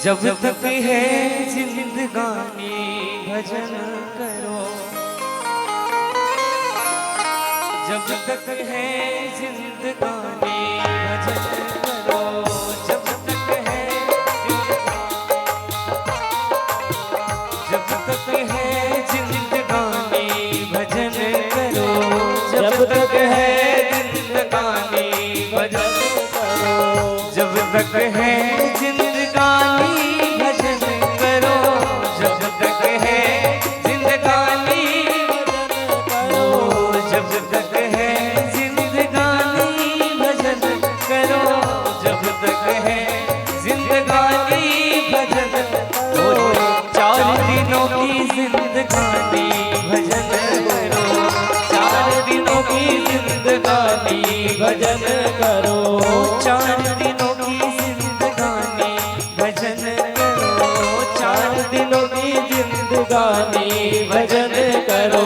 जब तक है जिंदगानी भजन करो, जब तक है जिंदगानी भजन करो, जब तक है जब तक है जिंदगानी भजन करो, जब तक है जिंदगानी भजन करो, जब तक है जिंदगानी भजन करो, जब तक है जिंदगानी जब तक है जिंदगानी भजन करो, जब तक है जिंदगानी भजन करो, चार दिनों की जिंदगानी भजन करो, चार दिनों की जिंदगानी भजन करो, चार दिनों की जिंदगानी भजन करो, चार दिनों की जिंदगानी भजन करो।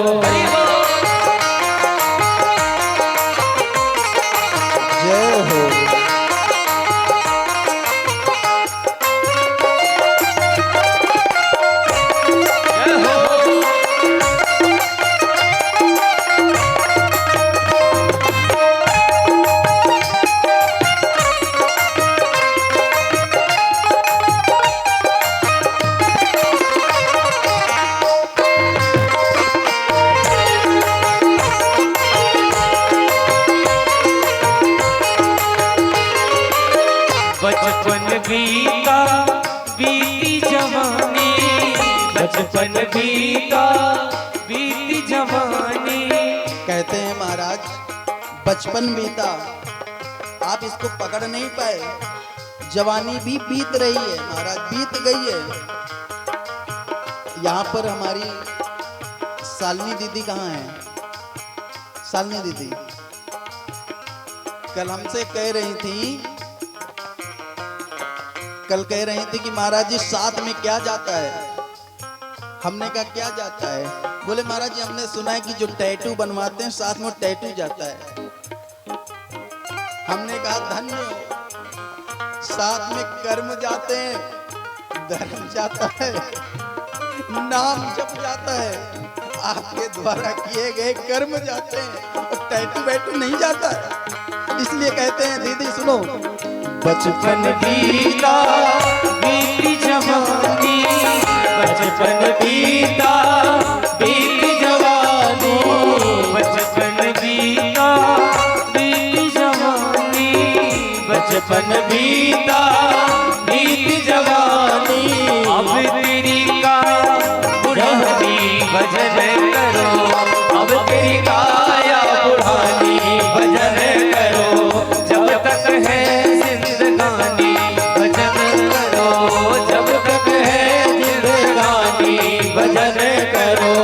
जय हो। बचपन बीता बीती जवानी, बचपन बीता बीती जवानी। कहते हैं महाराज बचपन बीता, आप इसको पकड़ नहीं पाए, जवानी भी बीत रही है महाराज, बीत गई है। यहाँ पर हमारी शालिनी दीदी कहाँ है? शालिनी दीदी कल हमसे कह रही थी, कल कह रही थी कि महाराज जी साथ में क्या जाता है? हमने कहा क्या जाता है? बोले महाराज जी हमने सुना है कि जो टैटू बनवाते हैं साथ में टैटू जाता है। हमने कहा धन्य हो, साथ में कर्म जाते हैं, धर्म जाता है, नाम जप जाता है, आपके द्वारा किए गए कर्म जाते हैं, और टैटू बैटू नहीं जाता है। इसलिए कहते हैं दीदी सुनो, बचपन बीता बीती जवानी, बचपन बीता बीती जवानी, बचपन बीता बीती जवानी, बचपन बीता बीती जवानी। अब तेरी काया बुढ़ानी भजन करो, अब तेरी काया बुढ़ानी भजन करो, जब तक है जिंदगानी भजन करो, जब तक है जिंदगानी भजन करो।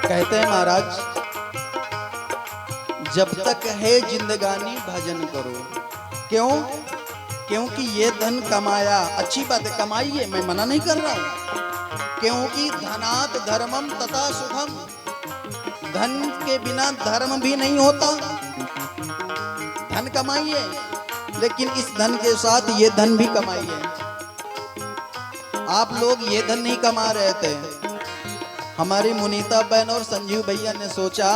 कहते हैं महाराज जब तक है जिंदगानी भजन करो। क्यों? क्योंकि ये धन कमाया, अच्छी बात है कमाइए, मैं मना नहीं कर रहा हूं, क्योंकि धनात् धर्मम तथा सुखम, धन के बिना धर्म भी नहीं होता। धन कमाइए, लेकिन इस धन के साथ ये धन भी कमाइए। आप लोग ये धन नहीं कमा रहे थे, हमारी मुनीता बहन और संजीव भैया ने सोचा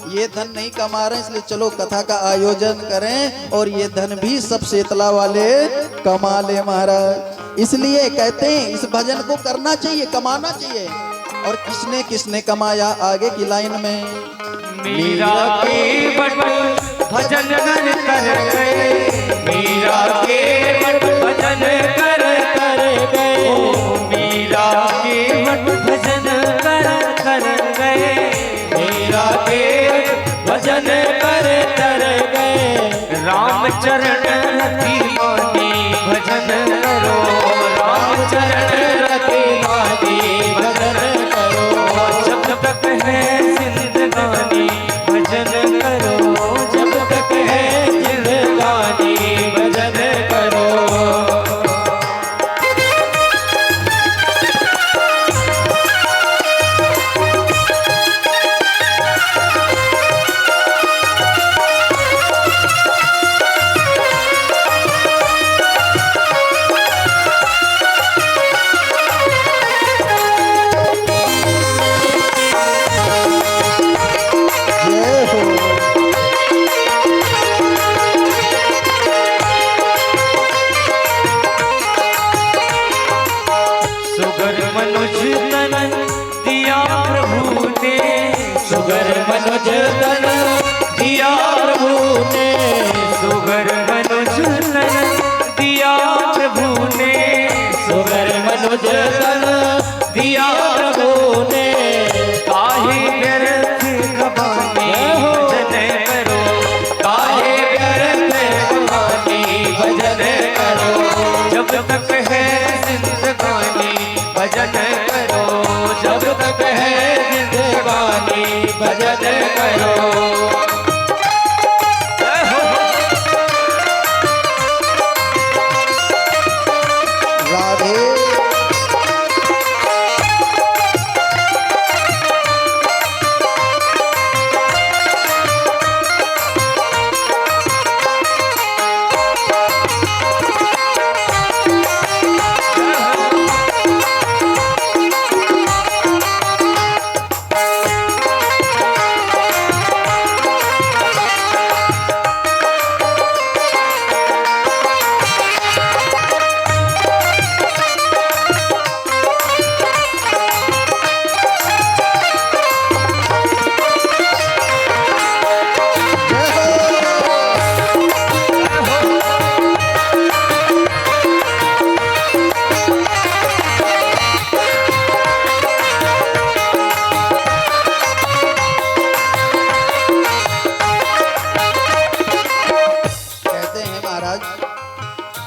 ये धन नहीं कमा रहे, इसलिए चलो कथा का आयोजन करें और ये धन भी सब शीतला वाले कमा ले महाराज। इसलिए कहते हैं इस भजन को करना चाहिए, कमाना चाहिए। और किसने किसने कमाया आगे की लाइन में? मीरा के बट भजन कर गए, मीरा के बट भजन कर गए, मीरा के बट भजन कर गए, मीरा के भजन कर गए। राम चरण रति मानी भजन करो, राम चरण रति मानी भजन करो, जब तक है जिंदगानी भजन करो, जब तक है जिंदगानी भजन करो। सुगर मनुज तन दिया प्रभु ने, सुगर मनुज तन दिया प्रभु ने, सुगर मनुज तन दिया प्रभु ने, सुगर मनुज तन दिया प्रभु ने। काहे व्यर्थ गवानी भजन करो, काहे व्यर्थ गवानी भजन करो, जब तक है जिंदगानी भजन करो, जब तक है जिंदगानी भजन करो। राधे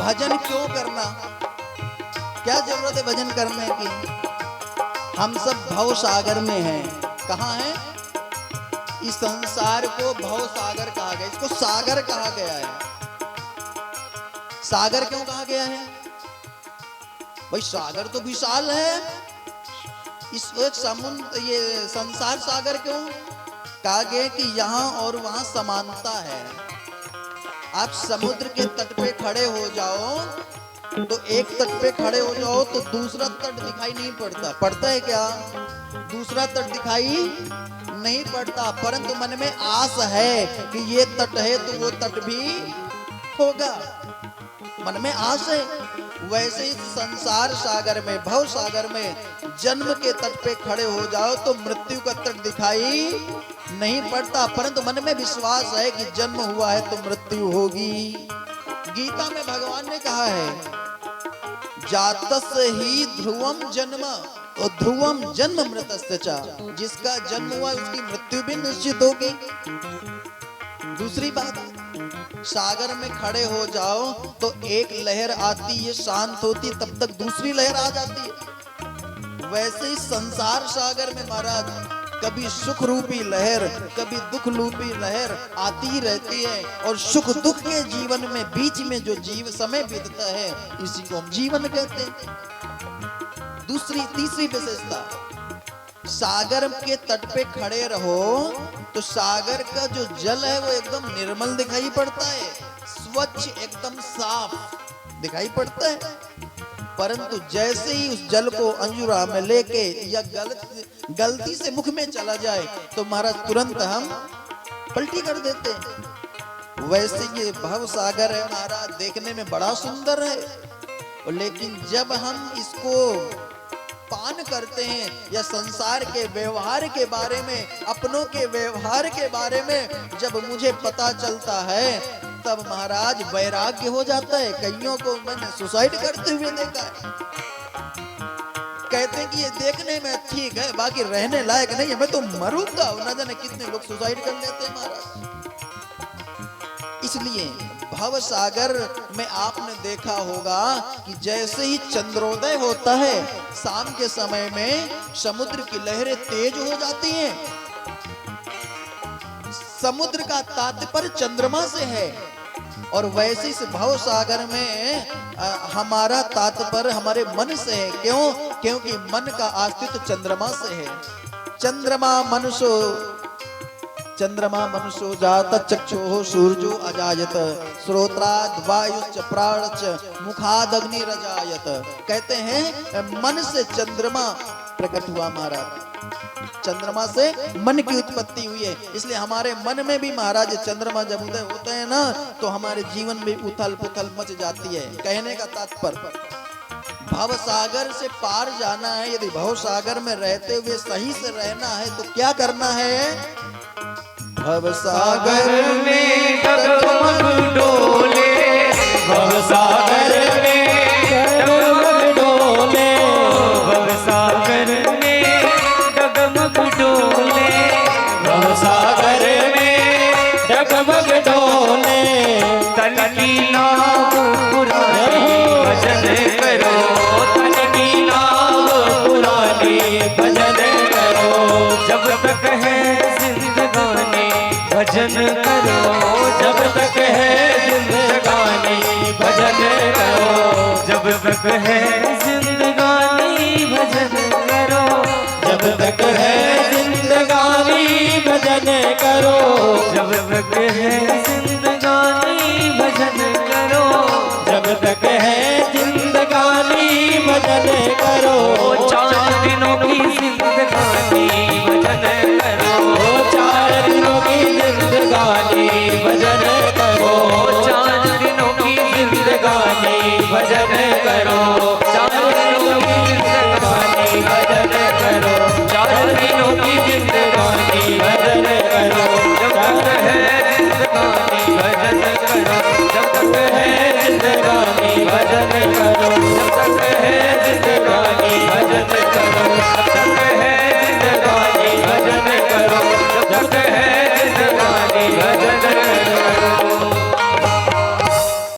भजन क्यों करना, क्या जरूरत है भजन करने की? हम सब भव सागर में हैं। कहाँ हैं? इस संसार को भव सागर कहा गया, इसको सागर कहा गया है। सागर क्यों कहा गया है? भाई सागर तो विशाल है, इस एक समुद्र ये संसार सागर क्यों कहा गया कि यहाँ और वहाँ समानता है। आप समुद्र के तट पे खड़े हो जाओ तो एक तट पे खड़े हो जाओ तो दूसरा तट दिखाई नहीं पड़ता, पड़ता है क्या? दूसरा तट दिखाई नहीं पड़ता, परंतु मन में आस है कि ये तट है तो वो तट भी होगा, मन में आस है। वैसे ही संसार सागर में, भव सागर में जन्म के तट पे खड़े हो जाओ तो मृत्यु का तट दिखाई नहीं पड़ता, परंतु मन में विश्वास है कि जन्म हुआ है तो मृत्यु होगी। गीता में भगवान ने कहा है जातस ही ध्रुवम जन्म और ध्रुवम जन्म मृतस्य च, जिसका जन्म हुआ उसकी मृत्यु भी निश्चित होगी। दूसरी बात, सागर में खड़े हो जाओ तो एक लहर आती है शांत होती, तब तक दूसरी लहर आ जाती है। वैसे ही संसार सागर में महाराज कभी सुख रूपी लहर कभी दुख रूपी लहर आती ही रहती है, और सुख दुख के जीवन में बीच में जो जीव समय बीतता है इसी को हम जीवन कहते हैं। दूसरी तीसरी विशेषता, सागर के तट पे खड़े रहो तो सागर का जो जल है वो एकदम निर्मल दिखाई पड़ता है, स्वच्छ एकदम साफ दिखाई पड़ता है। परंतु जैसे ही उस जल को अंजुरा में लेके या गलती से मुख में चला जाए तो महाराज तुरंत हम पलटी कर देते हैं। वैसे ये भव सागर है महाराज, देखने में बड़ा सुंदर है, लेकिन जब हम इसको पान करते हैं या संसार के व्यवहार के बारे में, अपनों के व्यवहार के बारे में जब मुझे पता चलता है, तब महाराज वैराग्य हो जाता है। कईयों को मैंने सुसाइड करते हुए देखा है। कहते हैं कि ये देखने में ठीक है, बाकी रहने लायक नहीं है, मैं तो मरूंगा। न जाने कितने लोग सुसाइड कर लेते हैं महाराज। इसलिए भव सागर में आपने देखा होगा कि जैसे ही चंद्रोदय होता है, शाम के समय में समुद्र की लहरें तेज हो जाती हैं। समुद्र का तात्पर्य चंद्रमा से है, और वैसे इस भव सागर में हमारा तात्पर्य हमारे मन से है। क्यों? क्योंकि मन का अस्तित्व चंद्रमा से है। चंद्रमा मनुष्यो जात चक्षुः सूर्यो अजायत श्रोत्राद वायुश्च प्राणश्च मुखाद अग्निरजायत। कहते हैं मन से चंद्रमा प्रकट हुआ महाराज। चंद्रमा से मन की उत्पत्ति हुई है। इसलिए हमारे मन में भी महाराज चंद्रमा जब उदय होते हैं ना, तो हमारे जीवन में उथल पुथल मच जाती है। कहने का तात्पर्य भव सागर से पार जाना है। यदि भव सागर में रहते हुए सही से रहना है तो क्या करना है? भव सागर में डगमग डोले, भव सागर में डगमग डोले, भव सागर में डगमग डोले, भव सागर में डगमग डोले। तन की नाव पुरानी भजन करो, तन की नाव पुरानी भजन करो। जब तक है जिंदगानी भजन करो, जब तक है जिंदगानी भजन करो, जब तक है जिंदगानी भजन करो, जब तक है जिंदगानी भजन करो, जब तक है